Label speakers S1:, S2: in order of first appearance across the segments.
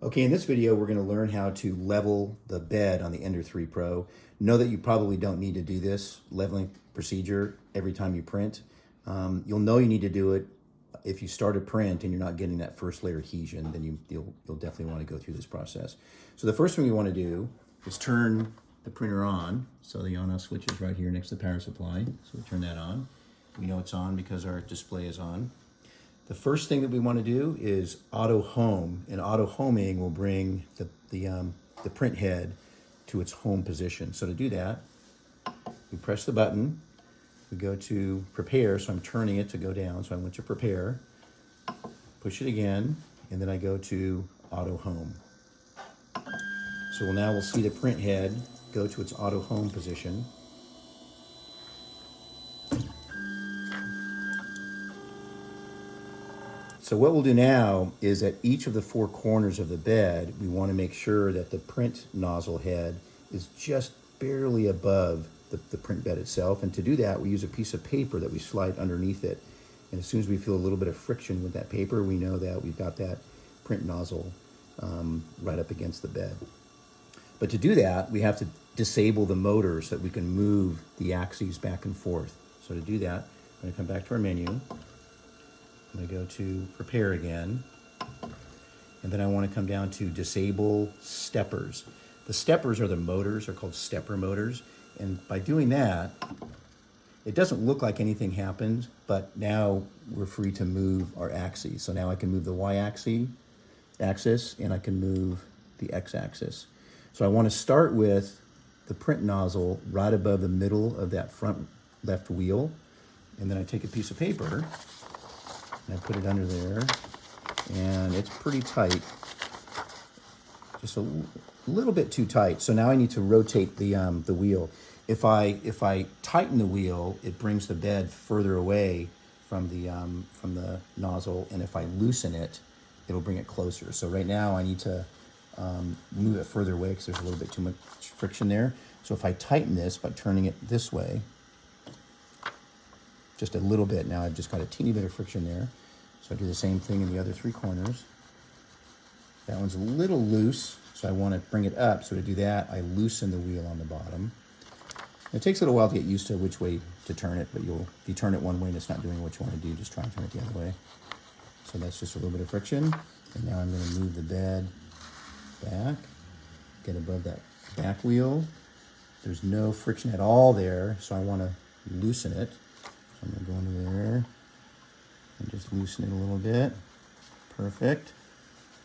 S1: Okay, in this video, we're going to learn how to level the bed on the Ender 3 Pro. Know that you probably don't need to do this leveling procedure every time you print. You'll know you need to do it if you start a print and you're not getting that first layer adhesion, then you'll definitely want to go through this process. So the first thing we want to do is turn the printer on. So the on-off switch is right here next to the power supply. So we turn that on. We know it's on because our display is on. The first thing that we want to do is auto home, and auto homing will bring the print head to its home position. So to do that, we press the button, we go to prepare, so I'm turning it to go down, so I went to prepare, push it again, and then I go to auto home. So now we'll see the print head go to its auto home position. So what we'll do now is at each of the four corners of the bed, we want to make sure that the print nozzle head is just barely above the print bed itself. And to do that, we use a piece of paper that we slide underneath it. And as soon as we feel a little bit of friction with that paper, we know that we've got that print nozzle right up against the bed. But to do that, we have to disable the motor so that we can move the axes back and forth. So to do that, I'm going to come back to our menu. I'm going to go to prepare again, and then I want to come down to disable steppers. The steppers are the motors, they're called stepper motors, and by doing that, it doesn't look like anything happened, but now we're free to move our axes. So now I can move the y-axis, and I can move the x-axis. So I want to start with the print nozzle right above the middle of that front left wheel, and then I take a piece of paper, and I put it under there, and it's pretty tight, just a little bit too tight. So now I need to rotate the wheel. If I tighten the wheel, it brings the bed further away from the nozzle, and if I loosen it, it'll bring it closer. So right now I need to move it further away because there's a little bit too much friction there. So if I tighten this by turning it this way, just a little bit. Now I've just got a teeny bit of friction there. So I do the same thing in the other three corners. That one's a little loose, so I want to bring it up. So to do that, I loosen the wheel on the bottom. It takes a little while to get used to which way to turn it, but if you turn it one way and it's not doing what you want to do, just try and turn it the other way. So that's just a little bit of friction. And now I'm going to move the bed back, get above that back wheel. There's no friction at all there, so I want to loosen it. So I'm going to go under there and just loosen it a little bit. Perfect.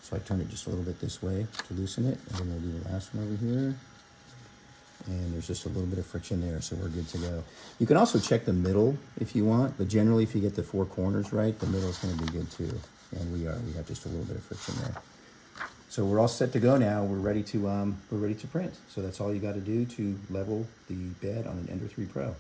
S1: So I turn it just a little bit this way to loosen it, and then we'll do the last one over here. And there's just a little bit of friction there, so we're good to go. You can also check the middle if you want, but generally if you get the four corners right, the middle is going to be good too. And we have just a little bit of friction there. So we're all set to go now. We're ready to print. So that's all you got to do to level the bed on an Ender 3 Pro.